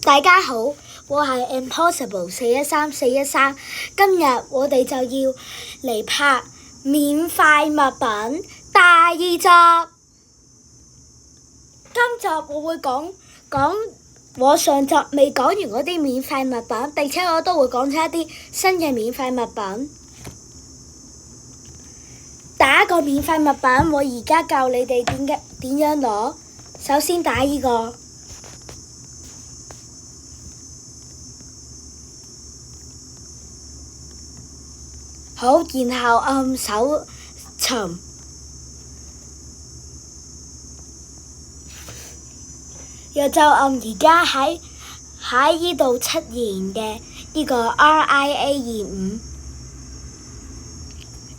大家好，我係 Impossible 413，今日我哋就要嚟拍免費物品第二集。今集我會講我上集未講完嗰啲免費物品，並且我都會講出一啲新嘅免費物品。第一個免費物品，我而家教你哋點樣攞。首先打呢個。好，然後按搜尋，又就按而家喺呢度出現嘅呢個 RIA25，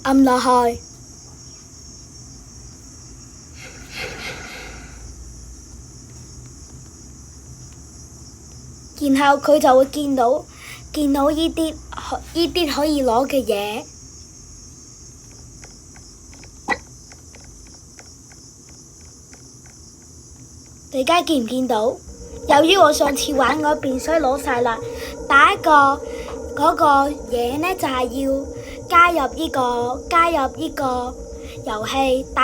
按落去，然後佢就會見到呢啲可以攞嘅嘢。你而家見唔見到？由於我上次玩嗰邊，所以攞晒啦。第一個嗰個嘢呢，就係要加入呢個遊戲。第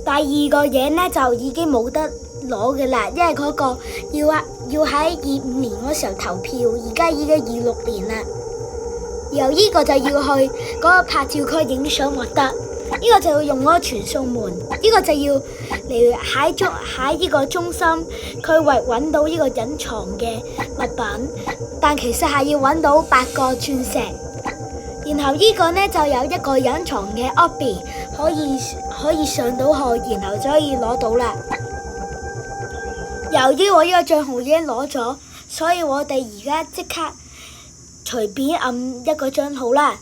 二個嘢呢，就已經冇得攞嘅啦，因為嗰個要喺25年嗰時候投票，而家已經26年啦。由呢個就要去嗰個拍照區影相獲得，呢個就要用嗰個傳送門，呢個就要嚟喺呢個中心區域揾到呢個隱藏嘅物品，但其實係要揾到8個鑽石。然後呢個呢，就有一個隱藏嘅 obby 可以上到去，然後就可以攞到啦。由於我呢個帳號已經攞咗，所以我哋而家即刻隨便按一個帳號啦，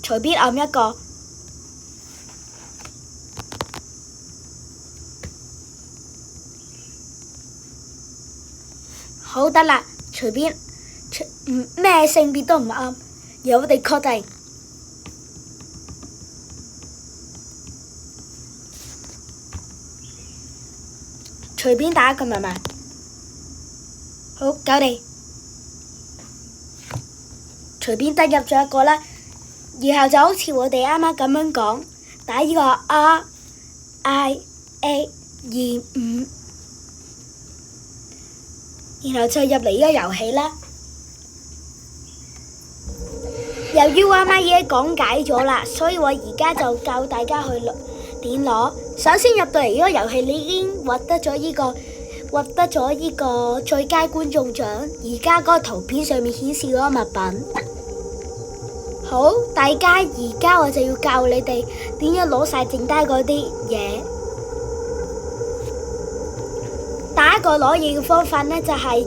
隨便按一個。好得啦，隨便咩性別都唔按，由我哋確定。隨便打一個密碼。好，搞掂。隨便登入咗一個啦，然後就好似我哋啱啱咁樣講，打呢個 RIA25，然後就入嚟呢個遊戲啦。由於我啱啱已經講解咗啦，所以我而家就教大家去點攞。首先入到嚟呢個遊戲，你已經獲得咗呢個最佳觀眾獎。而家嗰個圖片上面顯示嗰個物品。好，大家而家我就要教你哋點樣攞晒剩低嗰啲嘢。第一個攞嘢嘅方法呢，就係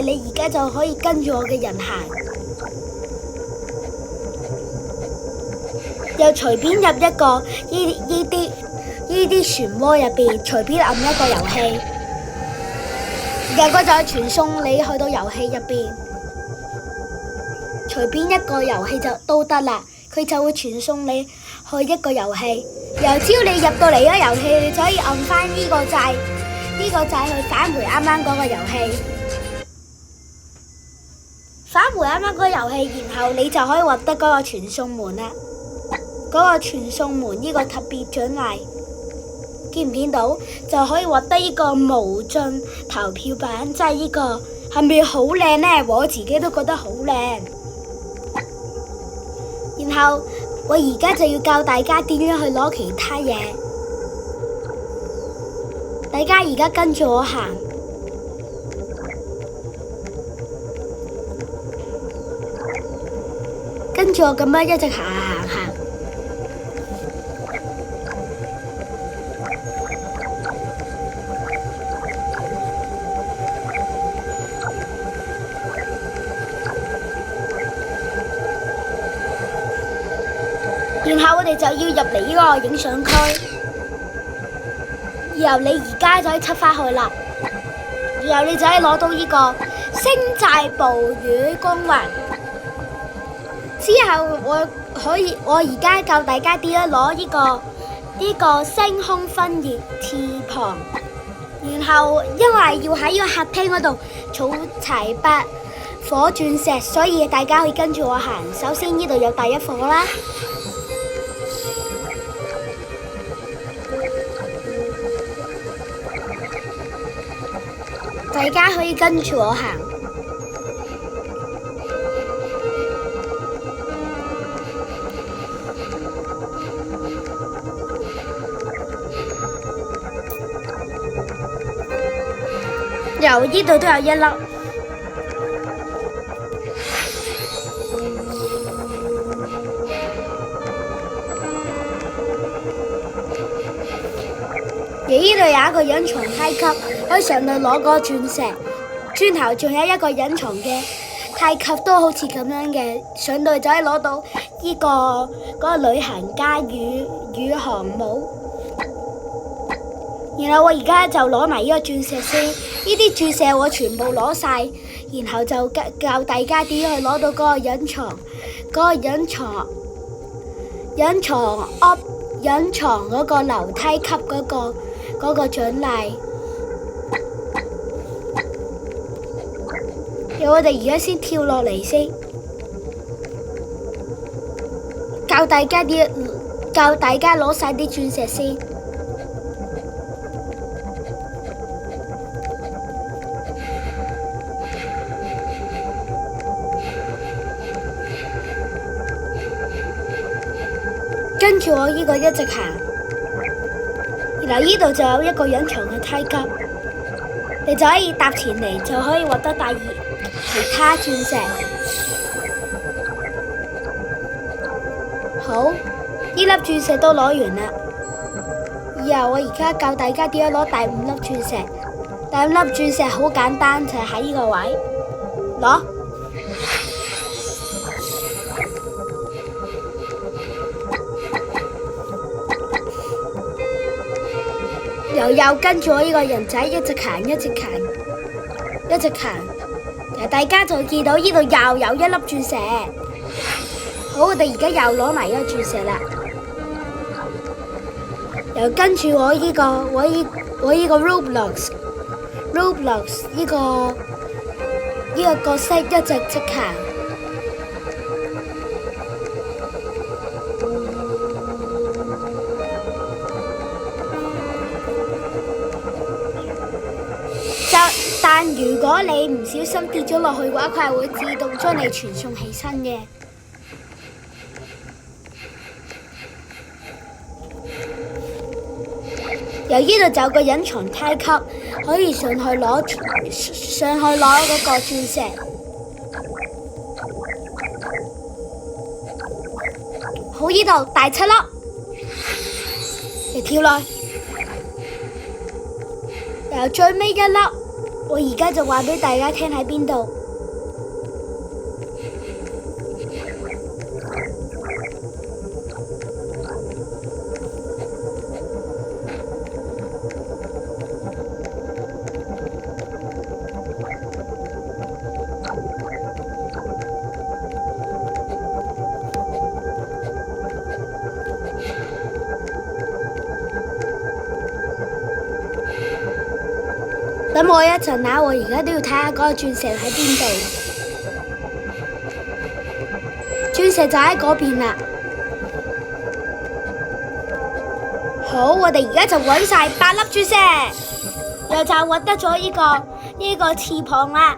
你而家就可以跟住我嘅人行，又隨便入一個呢啲漩渦入邊，隨便按一個遊戲，然後佢就會傳送你去到遊戲入邊，隨便一個遊戲就都得啦，佢就會傳送你去一個遊戲。只要你入到嚟呢個遊戲，你就可以按翻呢個掣去返回啱啱嗰個遊戲，返回啱啱嗰個遊戲，然後你就可以獲得嗰個傳送門啦。嗰個傳送門呢個特別獎勵，見唔見到？就可以獲得呢個無盡投票版，即係呢個係咪好靚呢？我自己都覺得好靚。然後我而家就要教大家點樣去攞其他嘢。大家而家跟住我行，跟住我咁樣一直行。然後我哋就要入嚟呢個影相區，然後你而家就可以出返去啦。然後你就可以攞到呢個星際捕魚光環。之後我而家教大家點樣攞呢個星空分頁 T 旁，然後因為要喺呢個客廳嗰度儲齊8顆鑽石，所以大家可以跟住我行。首先呢度有第1顆啦，大家可以跟住我行。由呢度都有1粒，而呢度有一個隱藏梯級，可以上到攞嗰個鑽石。轉頭仲有一個隱藏嘅梯級，都好似咁樣嘅，上到就可以攞到呢嗰個旅行家宇航帽。然後我而家就攞埋呢個鑽石先，呢啲鑽石我全部攞晒，然後就教大家點去攞到嗰個隱藏嗰個樓梯級嗰個獎勵。我哋而家先跳落嚟先，教大家攞晒啲鑽石先。跟住我呢個一直行，然後呢度就有一個隱藏嘅梯級，你就可以搭前嚟，就可以獲得其他鑽石。好，呢粒鑽石都攞完啦。然後我而家教大家點樣攞第5粒鑽石。第5粒鑽石好簡單，就係喺呢個位攞。又跟住我呢個人仔一直行，大家就見到呢度又有1粒鑽石。好，我哋而家又攞埋1粒鑽石啦。又跟住我呢個 Roblox 呢個角色一直行。但如果你唔小心跌咗落去嘅話，佢係會自動將你傳送起身嘅。由呢度就有個隱藏梯級，可以上去攞嗰個鑽石。好，呢度第7粒，你跳落，由最尾1粒。我而家就話俾大家聽喺邊度。等我一陣啦，我而家都要睇下嗰個鑽石喺邊度。鑽石就喺嗰邊啦。好，我哋而家就揾晒8粒鑽石，又就獲得咗呢個翅膀啦。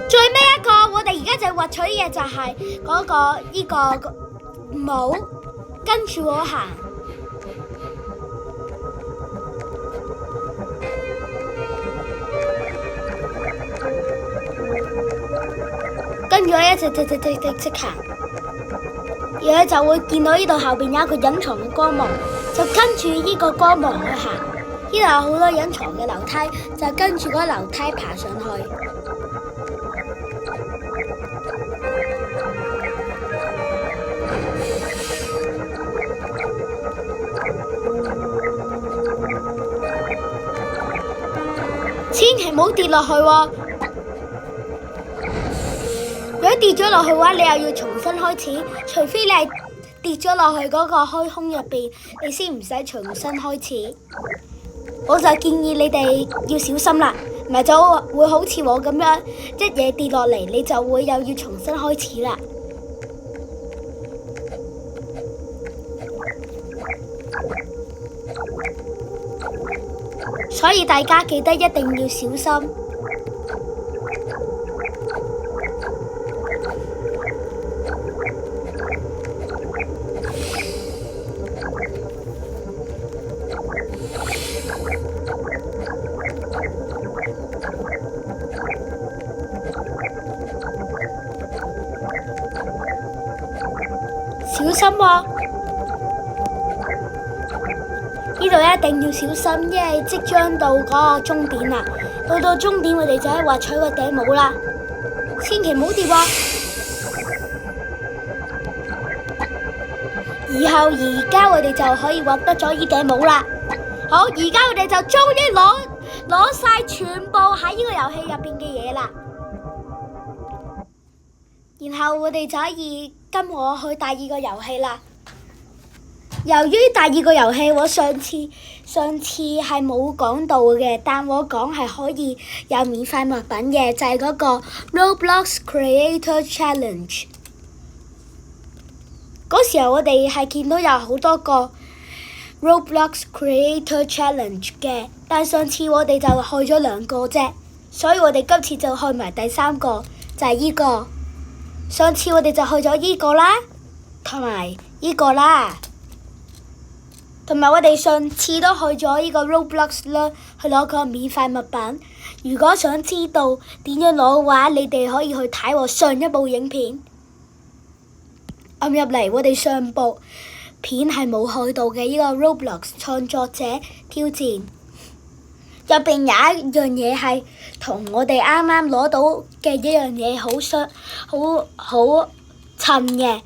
最尾一個，我哋而家就獲取嘅就係呢個帽，跟住我行。跟住我一直行，然後就會見到呢度後邊有一個隱藏嘅光芒，就跟住呢個光芒去行。呢度有好多隱藏嘅樓梯，就跟住嗰個樓梯爬上去。千祈唔好跌落去喎！如果跌咗落去嘅話，你又要重新開始，除非你係跌咗落去嗰個虛空入邊，你先唔使重新開始。我就建議你哋要小心啦，唔係就會好似我咁樣一嘢跌落嚟，你就會又要重新開始啦。所以大家記得一定要小心。小心喎！呢度一定要小心，因為即將到嗰個終點啦。到終點，我哋就可以獲取個頂帽啦。千祈唔好跌喎！而家我哋就可以獲得咗呢頂帽啦。好，而家我哋就終於攞晒全部喺呢個遊戲入邊嘅嘢啦。然後我哋就可以跟我去第二個遊戲啦。由於第二個遊戲我上次係冇講到嘅，但我講係可以有免費物品嘅，就係嗰個 Roblox Creator Challenge。嗰時候我哋係見到有好多個 Roblox Creator Challenge 嘅，但上次我哋就去咗2個啫，所以我哋今次就去埋第3個，就係呢個。上次我哋就去咗呢個啦，同埋呢個啦，同埋我哋上次都去咗呢個 Roblox 啦，去攞個免費物品。如果想知道點樣攞嘅話，你哋可以去睇我上一部影片。按入嚟，我哋上部片係冇去到嘅呢個 Roblox 創作者挑戰。入邊有一樣嘢係同我哋啱啱攞到嘅一樣嘢好襯嘅，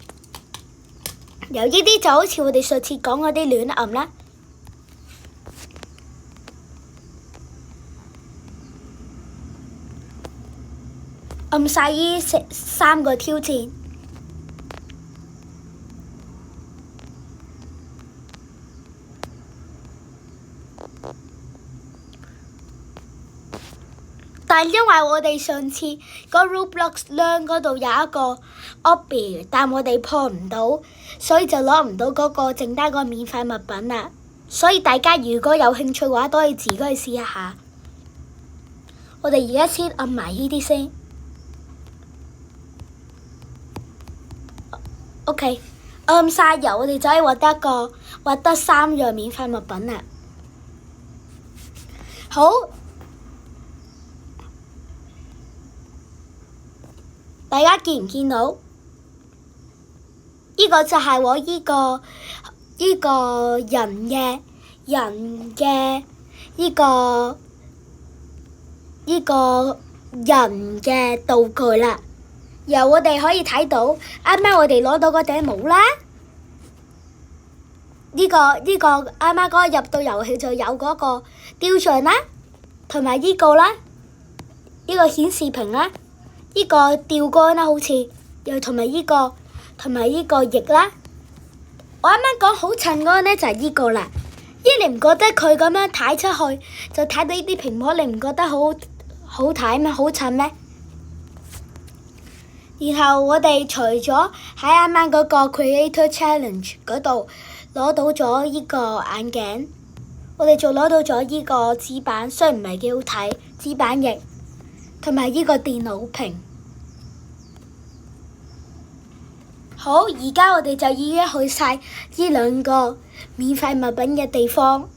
由呢啲就好似我哋上次講嗰啲亂按啦，按晒呢3個挑戰。但因為我哋上次嗰 Roblox Learn 嗰度有一個 obby， 但我哋破唔到，所以就攞唔到嗰個剩低個免費物品啦。所以大家如果有興趣嘅話，都可以自己去試一下。我哋而家先按埋呢啲先。OK， 按晒油，我哋就可以獲得3樣免費物品啦。好。大家見唔見到？呢個就係我呢個人嘅道具啦。由我哋可以睇到，啱啱我哋攞到嗰頂帽啦。呢個啱啱嗰個入到遊戲就有嗰個雕像啦，同埋呢個啦，呢個顯示屏啦。呢個吊杆啦，好似又同埋呢個翼啦。我啱啱講好襯嗰個呢，就係呢個啦。你唔覺得佢咁樣睇出去就睇到呢啲屏幕，你唔覺得好睇咩？好襯咩？然後我哋除咗喺啱啱嗰個 Creator Challenge 嗰度攞到咗呢個眼鏡，我哋仲攞到咗呢個紙板，雖然唔係幾好睇，紙板翼。同埋呢個電腦屏。好，而家我哋就已經去晒呢2個免費物品嘅地方。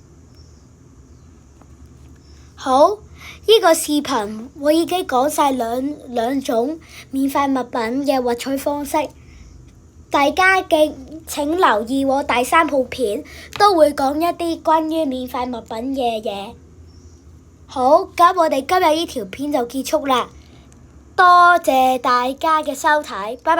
好，呢個視頻我已經講晒兩種免費物品嘅獲取方式。大家請留意我第3部片，都會講一啲關於免費物品嘅嘢。好，咁我哋今日呢條片就結束啦，多謝大家嘅收睇，拜拜。